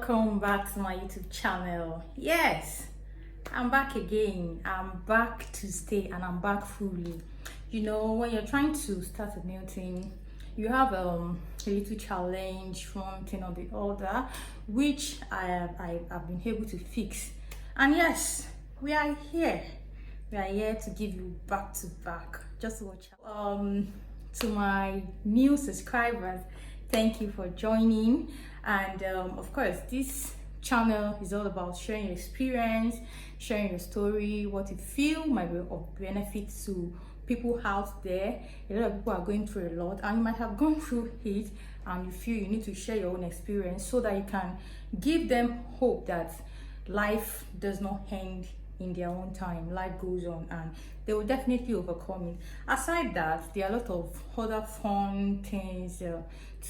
welcome back to my YouTube channel. Yes, I'm back again. I'm back to stay and I'm back fully. You know, when you're trying to start a new thing, you have a little challenge, one thing or the other, which I've been able to fix. And yes, we are here. We are here to give you back to back. Just watch. To my new subscribers, thank you for joining. And of course, this channel is all about sharing your experience, sharing your story, what you feel might be of benefit to people out there. A lot of people are going through a lot, and you might have gone through it, and you feel you need to share your own experience so that you can give them hope that life does not end in their own time. Life goes on and they will definitely overcome it. Aside that, there are a lot of other fun things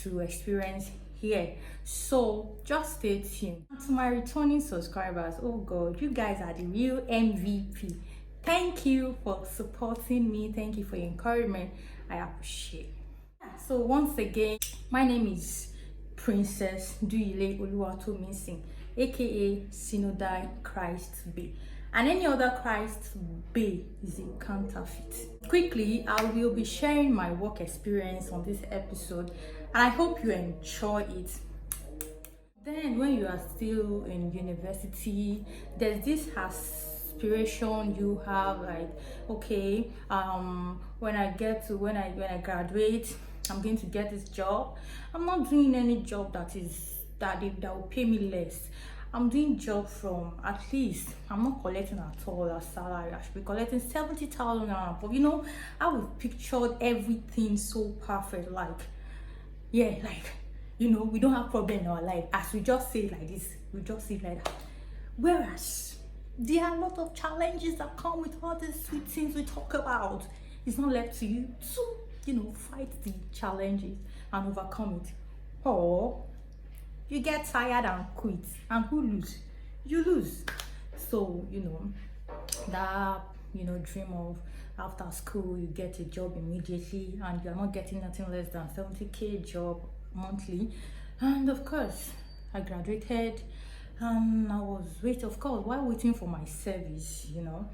to experience here, so just stay tuned. To my returning subscribers, oh god, you guys are the real MVP. Thank you for supporting me. Thank you for your encouragement. I appreciate it. So once again, my name is Princess Duyile Oluwatomisin, aka Synodai Christ Bay. And any other Christ Bay is a counterfeit. Quickly, I will be sharing my work experience on this episode, and I hope you enjoy it. Then when you are still in university, there's this aspiration you have, like, okay, when I graduate, I'm going to get this job. I'm not doing any job that will pay me less. I'm doing job from, at least I'm not collecting at all a salary. I should be collecting 70,000 naira. But you know, I would pictured everything so perfect, like, yeah, like, you know, we don't have problem in our life. As we just say like this, we just say like that. Whereas there are a lot of challenges that come with all these sweet things we talk about. It's not left to you to, you know, fight the challenges and overcome it. Or you get tired and quit, and who lose? You lose. So, you know, that, you know, dream of after school you get a job immediately and you're not getting nothing less than 70k job monthly. And of course, I graduated and I was waiting, of course, while waiting for my service, you know,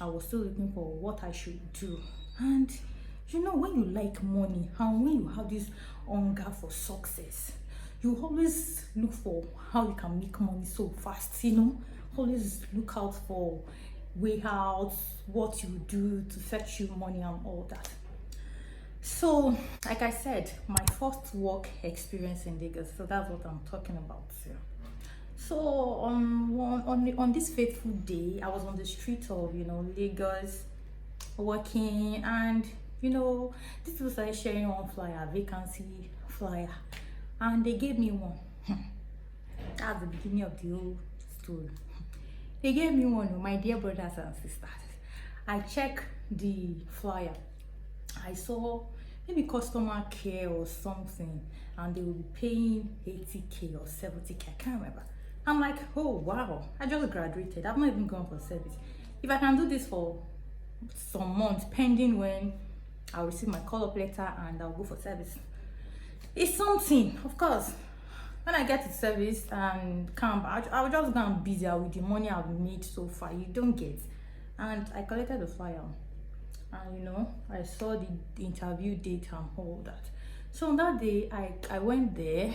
I was still looking for what I should do. And you know, when you like money and when you have this hunger for success, you always look for how you can make money so fast, you know, always look out for way out, what you do to fetch you money and all that. So like I said, my first work experience in Lagos, so that's what I'm talking about here. So on this fateful day, I was on the street of, you know, Lagos working, and you know, this was like sharing one flyer, vacancy flyer, and they gave me one. That's the beginning of the whole story. They gave me one, my dear brothers and sisters. I checked the flyer. I saw maybe customer care or something, and they will be paying 80k or 70k. I can't remember. I'm like, oh wow, I just graduated. I've not even gone for service. If I can do this for some months, pending when I'll receive my call-up letter and I'll go for service, it's something. Of course, when I get to service and come, I'll just go and busy with the money I've made so far. You don't get. And I collected the flyer, and you know, I saw the interview date and all that. So on that day, I went there.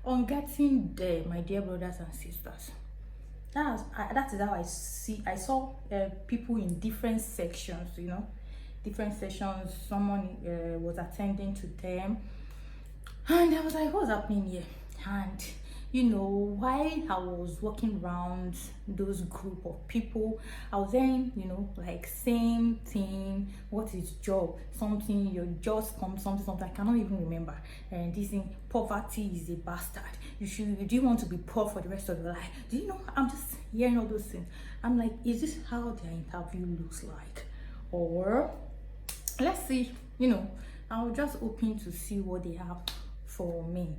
On getting there, my dear brothers and sisters, that is how I saw people in different sections, you know, different sections. Someone was attending to them, and I was like, what's happening here? And you know, while I was walking around those group of people, I was saying, you know, like, same thing. What is job? Something, your just come, something I cannot even remember. And this thing, poverty is a bastard. Do you want to be poor for the rest of your life? Do you know? I'm just hearing all those things. I'm like, is this how their interview looks like? Or let's see, you know, I was just hoping to see what they have for me.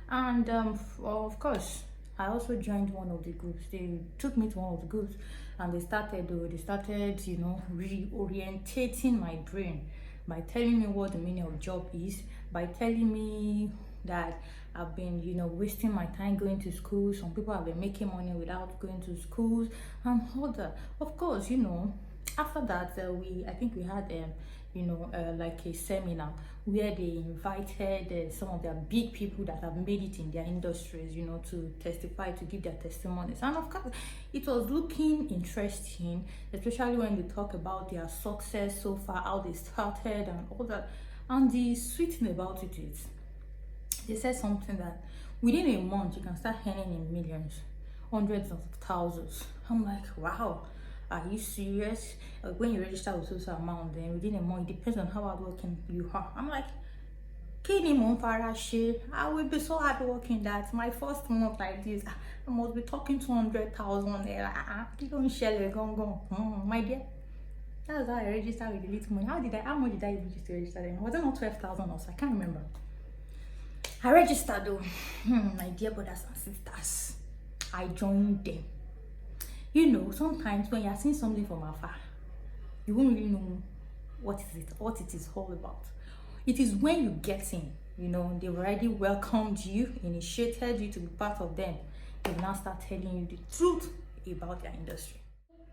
And of course, I also joined one of the groups. They took me to one of the groups, and they started, you know, reorientating my brain by telling me what the meaning of job is, by telling me that I've been, wasting my time going to school. Some people have been making money without going to schools and all that. Of course, after that, I think we had like a seminar where they invited some of their big people that have made it in their industries, to testify, to give their testimonies. And of course, it was looking interesting, especially when they talk about their success so far, how they started and all that. And the sweet thing about it is, they said something that within a month you can start earning in millions, hundreds of thousands. I'm like, wow, are you serious? When you register with social amount, then within a month, it depends on how hardworking you are. I'm like, I will be so hardworking that my first month like this, I must be talking 200,000 naira. You don't share it, go. My dear. That's how I registered with the little money. How much did I even register then? Was it not 12,000 also? I can't remember. I registered though. My dear brothers and sisters, I joined them. Sometimes when you're seeing something from afar, you won't really know what it is all about. It is when you get in, they've already welcomed you, initiated you to be part of them. They will now start telling you the truth about their industry.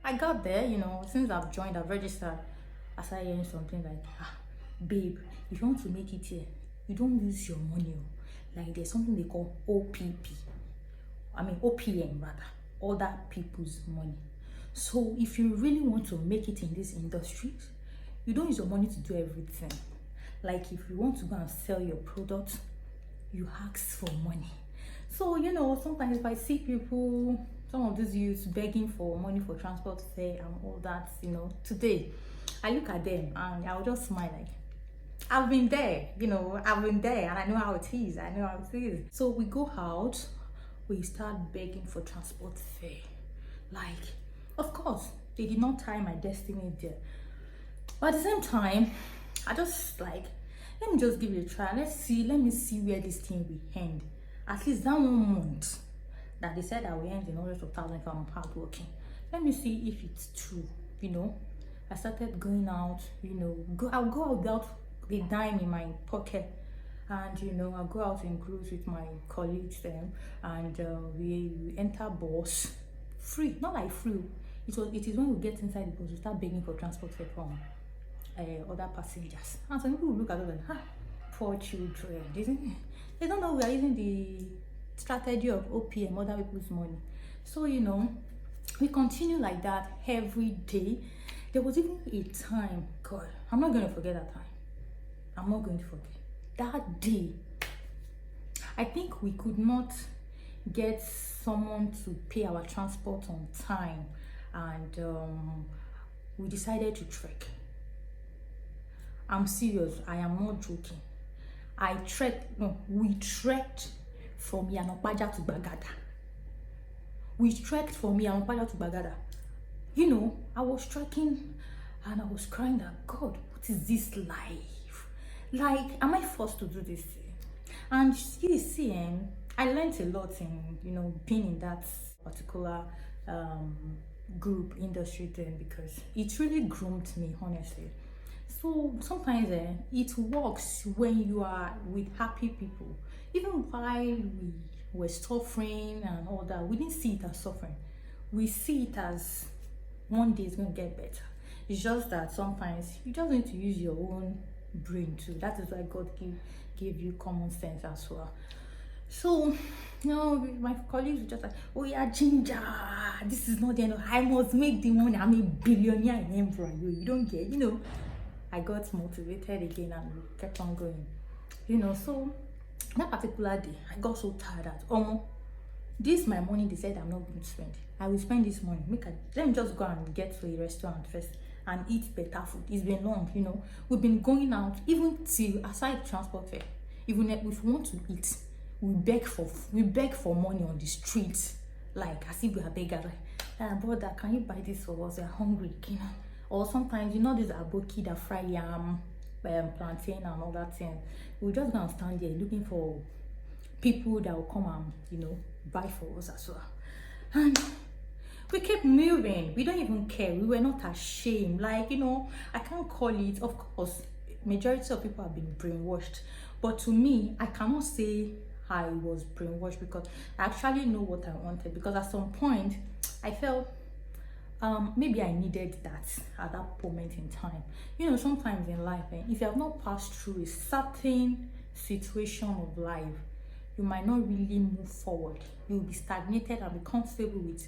I got there, since I've joined, I've registered. I started hearing something like, babe, if you want to make it here, you don't use your money. Like there's something they call OPM rather, other people's money. So if you really want to make it in this industry, you don't use your money to do everything. Like if you want to go and sell your product, you ask for money. So sometimes if I see people, some of these youths begging for money for transport fare and all that, today I look at them and I'll just smile like, I've been there, and I know how it is. So we go out, we start begging for transport fare. Like, of course, they did not tie my destiny there. But at the same time, I just like, let me just give it a try. Let me see where this thing will end. At least that 1 month that they said I will end in hundreds of thousands if I'm hardworking. Let me see if it's true, I started going out, I'll go out without a dime in my pocket. And I'll go out in groups with my colleagues and we enter bus free, not like free. It is when we get inside the bus, we start begging for transport fare from other passengers. And some people will look at us like, poor children. They don't know we are using the strategy of OPM, other people's money. So we continue like that every day. There was even a time, God, I'm not going to forget that time. I'm not going to forget. That day, I think we could not get someone to pay our transport on time, and we decided to trek. I'm serious, I am not joking. We trekked from Yanokbaja to Bagada. We trekked from Yanokbaja to Bagada. I was trekking and I was crying that, God, what is this life? Like, am I forced to do this? And you see, I learned a lot in, being in that particular group industry then, because it really groomed me, honestly. So sometimes it works when you are with happy people. Even while we were suffering and all that, we didn't see it as suffering. We see it as one day it's going to get better. It's just that sometimes you just need to use your own brain too. That is why God gave you common sense as well. So, my colleagues were just like, oh yeah, Ginger, this is not the end. I must make the money. I'm a billionaire in Emperor. You don't get, I got motivated again and kept on going. So that particular day, I got so tired that, this my money, they said I'm not going to spend. I will spend this money. Let me just go and get to a restaurant first and eat better food. It's been long, We've been going out, even till aside transport fare. Even if we want to eat, we beg for money on the streets, like as if we are beggars. Like, brother, can you buy this for us? We're hungry, Or sometimes, this aboki that fry yam, plantain and all that thing. We just gonna stand there looking for people that will come and buy for us as well. And we kept moving. We don't even care. We were not ashamed. Like, I can't call it. Of course, majority of people have been brainwashed. But to me, I cannot say I was brainwashed, because I actually know what I wanted. Because at some point, I felt maybe I needed that at that moment in time. You know, sometimes in life, if you have not passed through a certain situation of life, you might not really move forward. You'll be stagnated and be comfortable with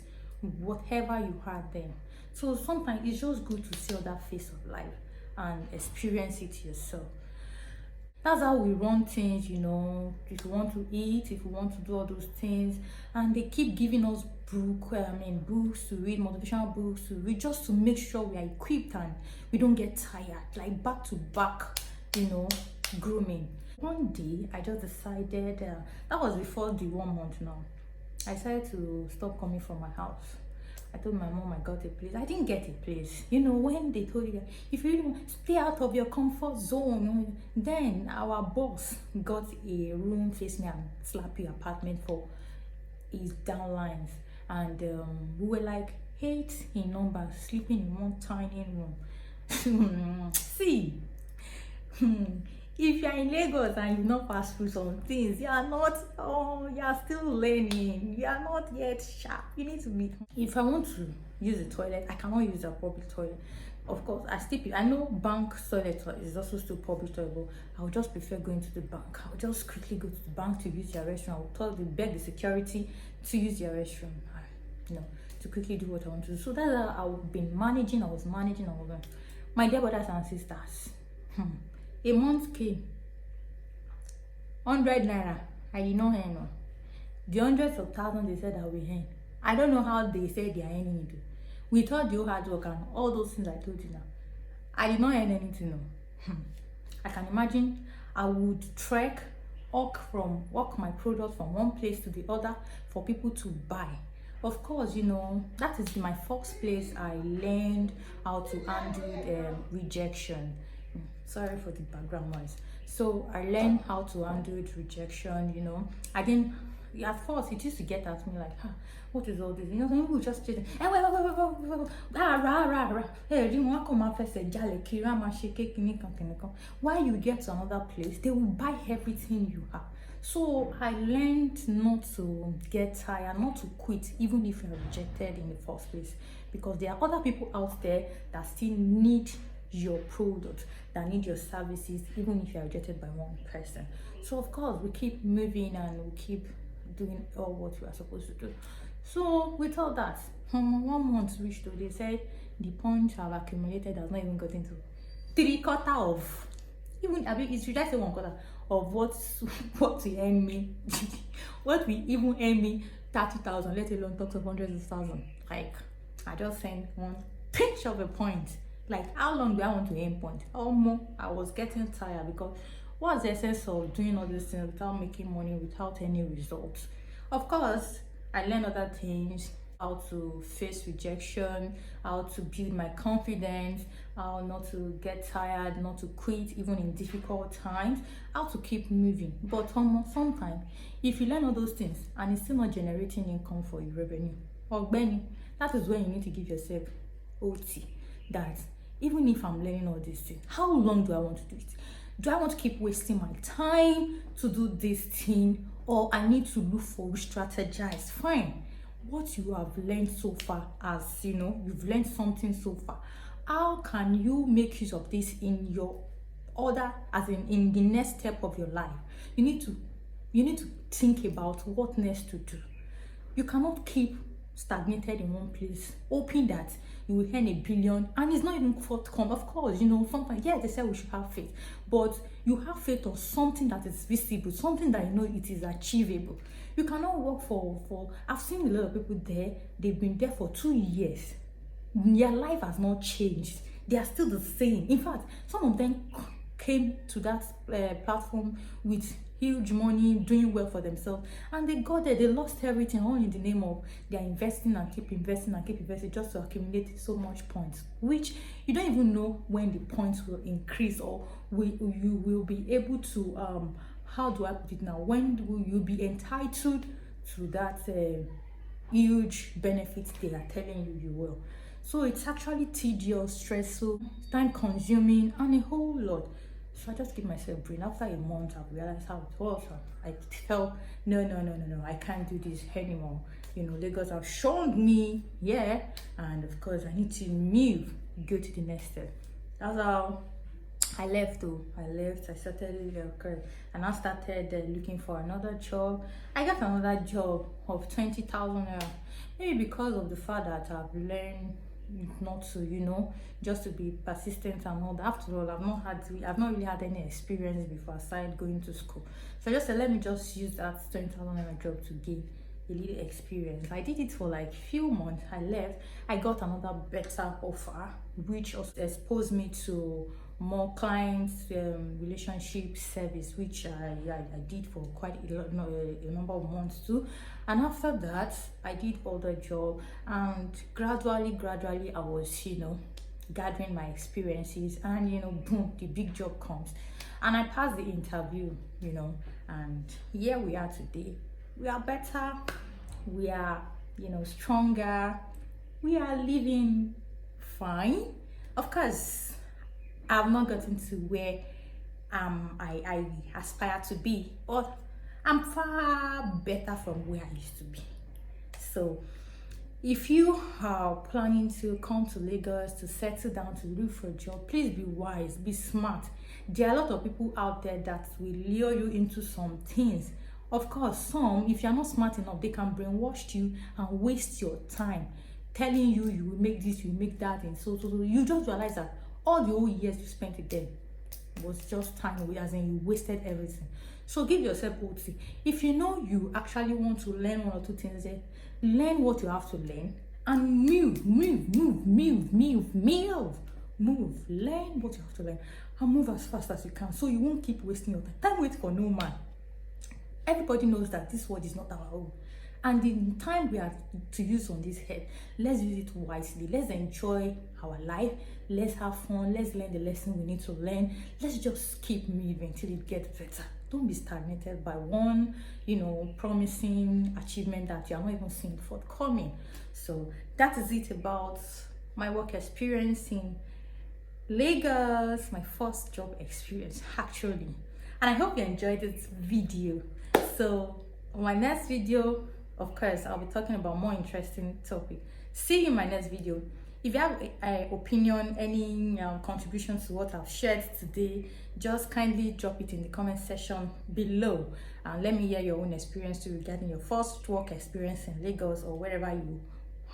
whatever you had then. So sometimes it's just good to see other face of life and experience it yourself. That's how we run things, you know. If we want to eat, if we want to do all those things, and they keep giving us books to read, motivational books to read, just to make sure we are equipped and we don't get tired, like back to back, you know, grooming. One day I just decided, that was before the 1 month now, I decided to stop coming from my house. I told my mom I got a place. I didn't get a place. You know, when they told you, if you really want to stay out of your comfort zone, then our boss got a room facing a slappy apartment for his downlines. And we were like 8 in number, sleeping in one tiny room. See, if you're in Lagos and you've not passed through some things, you are not, you are still learning, you are not yet sharp. You need to be. If I want to use the toilet, I cannot use a public toilet. Of course, I know bank toilet is also still public toilet, but I would just prefer going to the bank. I would just quickly go to the bank to use their restroom. I would beg the security to use their restroom, you know, to quickly do what I want to do. So that's how I've been managing. I was managing all of them. My dear brothers and sisters, a month came, 100 naira. I did not earn one. The hundreds of thousands they said I will earn, I don't know how they said they are earning it. We thought the hard work and all those things I told you now. I did not earn anything. No. I can imagine I would walk my product from one place to the other for people to buy. Of course, you know, that is my first place I learned how to handle rejection. Sorry for the background noise. So I learned how to handle rejection, you know. I didn't, at first it used to get at me like, what is all this? You know, some people just chasing, hey, wait, while you get to another place, they will buy everything you have. So I learned not to get tired, not to quit, even if you're rejected in the first place, because there are other people out there that still need your product, that need your services, even if you're rejected by one person. So of course we keep moving and we keep doing all what we are supposed to do. So with all that, 1 month reached, they said the points have accumulated has not even gotten to 3/4 of, even should I say 1/4 of what we earn me what we even earn me 30,000, let alone talk of hundreds of thousands. Like, I just sent one pinch of a point. Like, how long do I want to aim point? I was getting tired, because what's the essence of doing all these things without making money, without any results? Of course, I learned other things, how to face rejection, how to build my confidence, how not to get tired, not to quit even in difficult times, how to keep moving. But sometimes, if you learn all those things and it's still not generating income for your revenue, or Benny, that is when you need to give yourself OT. That even if I'm learning all these things, how long do I want to do it? Do I want to keep wasting my time to do this thing, or I need to look for strategize? Fine. What you have learned so far, as you know, you've learned something so far. How can you make use of this in your other, as in the next step of your life? You need to think about what next to do. You cannot keep stagnated in one place, hoping that you will earn 1 billion and it's not even forthcoming. Of course, you know, sometimes, yeah, they say we should have faith, but you have faith on something that is visible, something that you know it is achievable. You cannot work for I've seen a lot of people there, they've been there for 2 years, their life has not changed, they are still the same. In fact, some of them came to that platform with huge money, doing well for themselves, and they got there, they lost everything, all in the name of they're investing and keep investing just to accumulate so much points, which you don't even know when the points will increase, or you will be able to how do I put it now, when will you be entitled to that huge benefits they are telling you will. So it's actually tedious, stressful, time consuming, and a whole lot. So I just give myself a brain. After a month, I've realized how it was. I felt, no, I can't do this anymore. Lagos have shown me, yeah, and of course I need to move, go to the next step. That's how I left though. I started and I started looking for another job. I got another job of 20,000 naira. Maybe because of the fact that I've learned not to, just to be persistent and all that. After all, I've not really had any experience before aside going to school. So I just said, let me just use that 20,000 naira job to gain a little experience. I did it for like few months. I left. I got another better offer, which also exposed me to more clients, relationship service, which I did for quite a number of months too. And after that, I did other job, and gradually I was gathering my experiences, and boom, the big job comes, and I passed the interview, and here we are today. We are better, we are stronger, we are living fine. Of course, I've not gotten to where I aspire to be, but I'm far better from where I used to be. So if you are planning to come to Lagos to settle down, to look for a job, please be wise, be smart. There are a lot of people out there that will lure you into some things. Of course, some, if you're not smart enough, they can brainwash you and waste your time, telling you you will make this, you will make that, and so you just realize that all the whole years you spent with them was just time away, as in you wasted everything. So give yourself OT. If you actually want to learn one or two things there, learn what you have to learn and move. Learn what you have to learn and move as fast as you can, so you won't keep wasting your time. Time waits for no man. Everybody knows that this world is not our own, and the time we are to use on this head, let's use it wisely. Let's enjoy our life, let's have fun, let's learn the lesson we need to learn. Let's just keep moving till it gets better. Don't be stagnated by one promising achievement that you are not even seeing forthcoming. So that is it about my work experience in Lagos, my first job experience actually. And I hope you enjoyed this video. So my next video, of course, I'll be talking about more interesting topic. See you in my next video. If you have an opinion, any contribution to what I've shared today, just kindly drop it in the comment section below, and let me hear your own experience too regarding your first work experience in Lagos or wherever you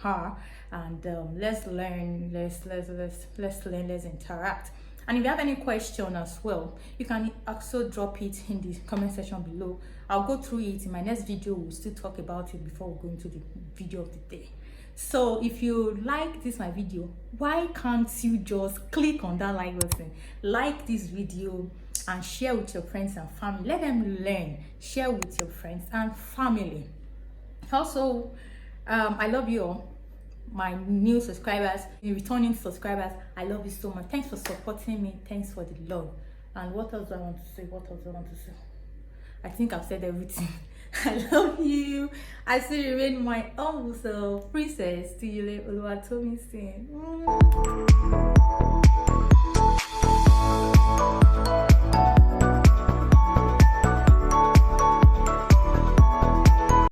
are. And let's learn, let's learn, let's interact. And if you have any question as well, you can also drop it in the comment section below. I'll go through it in my next video. We'll still talk about it before we go into the video of the day. So if you like my video, why can't you just click on that like button, like this video, and share with your friends and family? Let them learn. Share with your friends and family. Also, I love you all. My new subscribers, returning subscribers, I love you so much. Thanks for supporting me. Thanks for the love. And what else do I want to say? I think I've said everything. I love you. I still remain my humble self, Princess Tiyile Oluwatomisin.